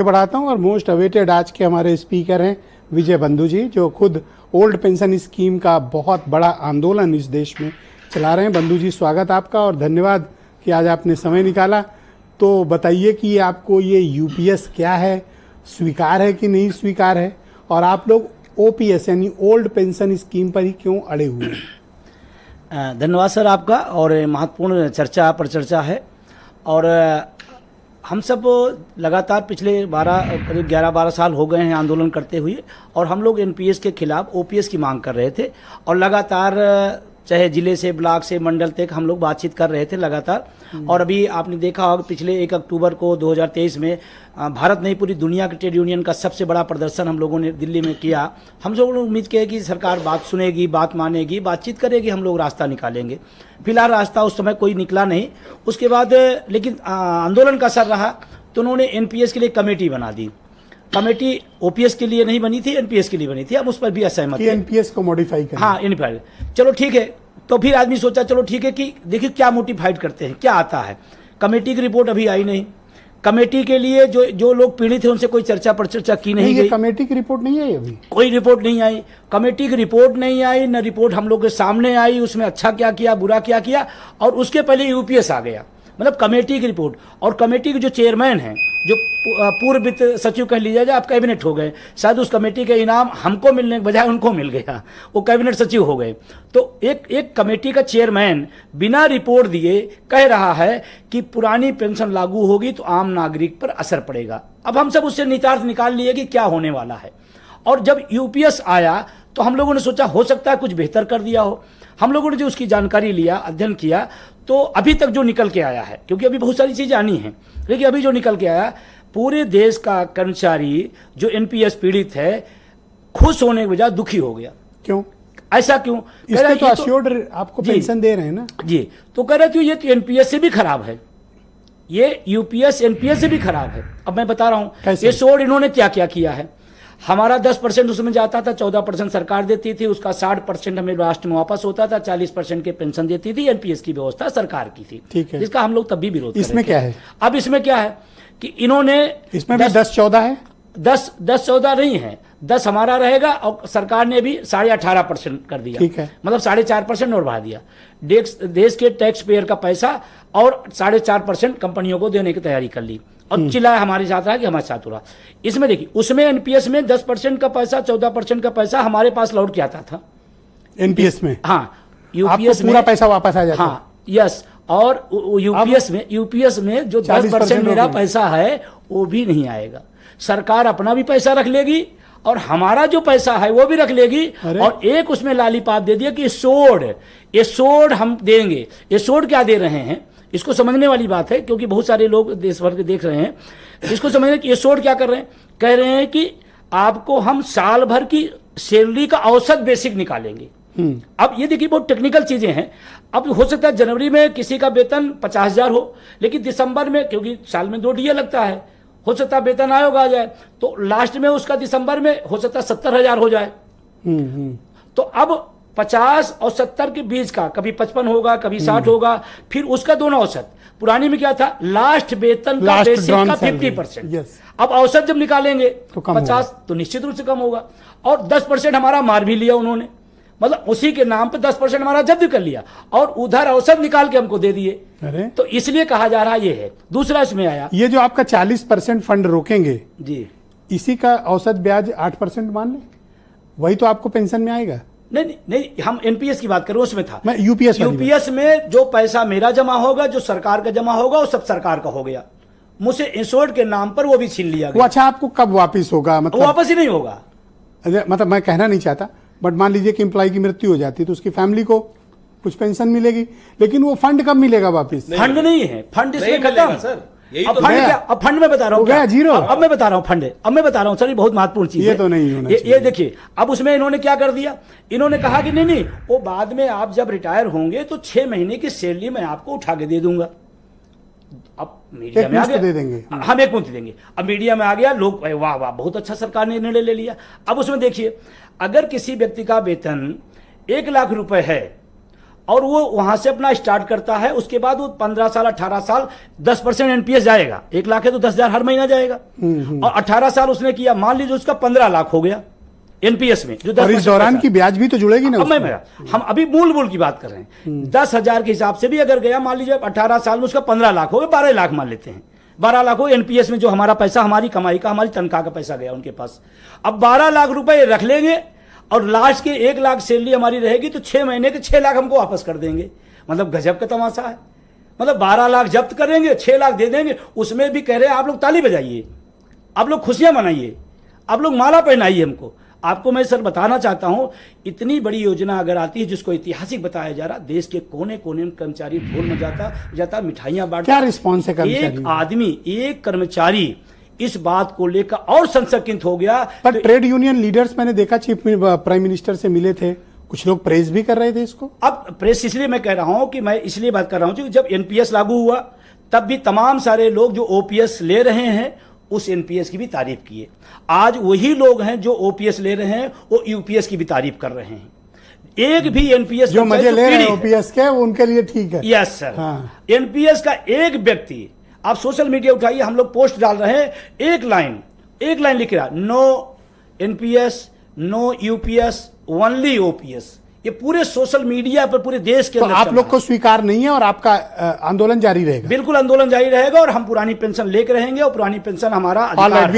बढ़ाता हूं और मोस्ट अवेटेड आज के हमारे स्पीकर हैं विजय बंधु जी, जो खुद ओल्ड पेंशन स्कीम का बहुत बड़ा आंदोलन इस देश में चला रहे हैं। बंधु जी, स्वागत आपका और धन्यवाद कि आज आपने समय निकाला। तो बताइए कि आपको ये यूपीएस क्या है, स्वीकार है कि नहीं स्वीकार है, और आप लोग ओपीएस यानी ओल्ड पेंशन स्कीम पर ही क्यों अड़े हुए हैं? धन्यवाद सर आपका। और महत्वपूर्ण चर्चा पर चर्चा है। और हम सब लगातार पिछले करीब 11-12 साल हो गए हैं आंदोलन करते हुए, और हम लोग एनपीएस के खिलाफ ओपीएस की मांग कर रहे थे। और लगातार चाहे जिले से, ब्लॉक से, मंडल तक हम लोग बातचीत कर रहे थे लगातार। और अभी आपने देखा होगा पिछले 1 अक्टूबर को 2023 में भारत नहीं पूरी दुनिया के ट्रेड यूनियन का सबसे बड़ा प्रदर्शन हम लोगों ने दिल्ली में किया। हम लोगों ने उम्मीद किया कि सरकार बात सुनेगी, बात मानेगी, बातचीत करेगी, हम लोग रास्ता निकालेंगे। फिलहाल रास्ता उस समय कोई निकला नहीं। उसके बाद लेकिन आंदोलन का असर रहा, तो उन्होंने एनपीएस के लिए कमेटी बना दी। कमेटी ओपीएस के लिए नहीं बनी थी, एनपीएस के लिए बनी थी। हम उस पर भी असहमत हैं। एनपीएस को मॉडिफाई करें। हाँ, एनपीएस चलो ठीक है। तो फिर आदमी सोचा चलो ठीक है कि देखिए क्या मोटिफाइड करते हैं, क्या आता है। कमेटी की रिपोर्ट अभी आई नहीं। कमेटी के लिए जो लोग पीड़ित हैं उनसे कोई चर्चा पर चर्चा की नहीं गई। कमेटी की रिपोर्ट नहीं आई अभी, कोई रिपोर्ट नहीं आई। कमेटी की रिपोर्ट नहीं आई, न रिपोर्ट हम लोग के सामने आई उसमें अच्छा क्या किया, बुरा क्या किया। और उसके पहले यूपीएस आ गया, मतलब कमेटी की रिपोर्ट। और कमेटी के जो चेयरमैन हैं, जो पूर्व वित्त सचिव कह लीजिए, आप कैबिनेट हो गए। शायद उस कमेटी का इनाम हमको मिलने के बजाय उनको मिल गया, वो कैबिनेट सचिव हो गए। तो एक कमेटी का चेयरमैन बिना रिपोर्ट दिए कह रहा है कि पुरानी पेंशन लागू होगी तो आम नागरिक पर असर पड़ेगा। अब हम सब उससे नितार्थ निकाल लिए कि क्या होने वाला है। और जब यूपीएस आया तो हम लोगों ने सोचा हो सकता है कुछ बेहतर कर दिया हो। हम लोगों ने जो उसकी जानकारी लिया, अध्ययन किया, तो अभी तक जो निकल के आया है, क्योंकि अभी बहुत सारी चीज़ें आनी हैं, लेकिन अभी जो निकल के आया, पूरे देश का कर्मचारी जो एनपीएस पीड़ित है खुश होने के बजाय दुखी हो गया। क्यों? ऐसा क्यों? कह रहे तो अश्योर्ड आपको पेंशन दे रहे हैं ना जी। तो कह रहे थे ये तो एनपीएस से भी खराब है, ये यूपीएस एनपीएस से भी खराब है। अब मैं बता रहा हूँ ये सोड इन्होंने क्या क्या किया है। हमारा 10% उसमें जाता था, 14% सरकार देती थी, उसका 60% हमें राष्ट्र में वापस होता था, 40% के पेंशन देती थी। एनपीएस की व्यवस्था सरकार की थी, ठीक है, जिसका हम लोग तब भी विरोध कर रहे थे। इसमें क्या है? अब इसमें क्या है कि इन्होंने इसमें भी 10-14 है, 10-14 नहीं है, 10 हमारा रहेगा और सरकार ने भी 18.5% कर दिया। ठीक है, मतलब 4.5% और बढ़ा दिया। देश के टैक्स पेयर का पैसा और 4.5% कंपनियों को देने की तैयारी कर ली, और चिल्लाया हमारे साथ रहा कि हमारे साथ हो रहा। इसमें देखिए, उसमें एनपीएस में 10% का पैसा, 14% का पैसा हमारे पास लौट के आता था एनपीएस में। हाँ, यूपीएस में पूरा पैसा वापस आ जाता। हाँ, यस। और यूपीएस में जो 10% मेरा पैसा है वो भी नहीं आएगा। सरकार अपना भी पैसा रख लेगी और हमारा जो पैसा है वो भी रख लेगी। और एक उसमें लालीपाप दे दिया कि ये सोड हम देंगे। ये सोड क्या दे रहे हैं, इसको समझने वाली बात है, क्योंकि बहुत सारे लोग देश भर के देख रहे हैं। इसको समझने कि ये सोड क्या कर रहे हैं, कह रहे हैं कि आपको हम साल भर की सैलरी का औसत बेसिक निकालेंगे। अब ये देखिए बहुत टेक्निकल चीजें हैं। अब हो सकता है जनवरी में किसी का वेतन 50,000 हो, लेकिन दिसंबर में, क्योंकि साल में 2 डीए लगता है, हो सकता है वेतन आयोग आ जाए, तो लास्ट में उसका दिसंबर में हो सकता है 70,000 हो जाए। तो अब 50 और 70 के बीच का कभी 55 होगा, कभी 60 होगा, फिर उसका दोनों औसत। पुरानी में क्या था, लास्ट वेतन का बेसिक का 50%। अब औसत जब निकालेंगे तो 50 तो निश्चित रूप से कम होगा। और 10% हमारा मार भी लिया उन्होंने, मतलब उसी के नाम पे 10% हमारा जब्त कर लिया और उधर औसत निकाल के हमको दे दिए। तो इसलिए कहा जा रहा ये है। दूसरा इसमें आया, ये जो आपका 40% फंड रोकेंगे जी, इसी का औसत ब्याज 8% मान लें, वही तो आपको पेंशन में आएगा। नहीं, हम एनपीएस की बात कर रहे हैं, उसमें था। मैं यूपीएस में जो पैसा मेरा जमा होगा, जो सरकार का जमा होगा, वो सब सरकार का हो गया। मुझसे इंश्योर्ड के नाम पर वो भी छीन लिया गया। अच्छा, आपको कब वापिस होगा? मतलब वापस ही नहीं होगा। मतलब मैं कहना नहीं चाहता, बट मान लीजिए कि एम्प्लॉय की मृत्यु हो जाती है तो उसकी फैमिली को कुछ पेंशन मिलेगी, लेकिन वो फंड कब मिलेगा वापिस? फंड नहीं है, फंड इसमें खत्म सर। अब तो फंड क्या? अब फंड में बता रहा हूँ गया जीरो। अब मैं बता रहा हूँ फंड, अब मैं बता रहा हूँ सर, ये बहुत महत्वपूर्ण चीज है। ये तो नहीं होना ये देखिए, अब उसमें इन्होंने क्या कर दिया, इन्होंने कहा कि नहीं, वो बाद में आप जब रिटायर होंगे तो 6 महीने की सैलरी मैं आपको उठा के दे दूंगा। अब मीडिया में आ गया, दे देंगे हम 1 मुश्त देंगे। अब मीडिया में आ गया, लोग वाह वाह बहुत अच्छा सरकार ने निर्णय ले लिया। अब उसमें देखिए, अगर किसी व्यक्ति का वेतन 1 लाख रुपए है और वो वहां से अपना स्टार्ट करता है, उसके बाद वो 15 साल 18 साल 10% एनपीएस जाएगा। 1 लाख है तो 10,000 हर महीना जाएगा। और 18 साल उसने किया, मान लीजिए उसका 15 लाख हो गया एनपीएस में, जो 10% और इस दौरान की ब्याज भी तो जुड़ेगी ना। हम अभी मूल की बात कर रहे हैं। 10,000 के हिसाब से भी अगर गया, मान लीजिए 18 साल में उसका 15 लाख हो गया, 12 लाख मान लेते हैं, 12 लाख हो एनपीएस में, जो हमारा पैसा, हमारी कमाई का, हमारी तनख्वाह का पैसा गया उनके पास। अब 12 लाख रुपए रख लेंगे और लास्ट के 1 लाख सैलरी हमारी रहेगी, तो 6 महीने के 6 लाख हमको वापस कर देंगे। मतलब गजब का तमाशा है। मतलब 12 लाख जब्त करेंगे, 6 लाख दे देंगे। उसमें भी कह रहे हैं आप लोग ताली बजाइए, आप लोग खुशियां मनाइए, आप लोग माला पहनाइए हमको। आपको मैं सर बताना चाहता हूं, इतनी बड़ी योजना अगर आती है जिसको ऐतिहासिक बताया जा रहा, देश के कोने कोने में कर्मचारी ढोल बजाता, मिठाइयां बांटता। क्या रिस्पॉन्स है कर्मचारी? एक आदमी, एक कर्मचारी इस बात को लेकर और संशकित हो गया। पर तो ट्रेड यूनियन लीडर्स मैंने देखा चीफ प्राइम मिनिस्टर से मिले थे, कुछ लोग प्रेस भी कर रहे थे इसको। अब प्रेस इसलिए मैं कह रहा हूं कि मैं इसलिए बात कर रहा हूं कि जब एनपीएस लागू हुआ तब भी तमाम सारे लोग जो ओपीएस ले रहे हैं उस एनपीएस की भी तारीफ किए। आज वही लोग हैं जो ओपीएस ले रहे हैं, वो यूपीएस की भी तारीफ कर रहे हैं। एक भी एनपीएस जो मजे ले रहे हैं ओपीएस के, वो उनके लिए ठीक है। Yes sir. हाँ। एनपीएस का एक व्यक्ति, आप सोशल मीडिया उठाइए, हम लोग पोस्ट डाल रहे हैं, एक लाइन लिख रहा, no NPS, no UPS, only OPS. ये पूरे सोशल मीडिया पर पूरे देश के अंदर। तो आप लोग को स्वीकार नहीं है और आपका आंदोलन जारी रहेगा? बिल्कुल आंदोलन जारी रहेगा और हम पुरानी पेंशन लेकर रहेंगे और पुरानी पेंशन हमारा अधिकार है।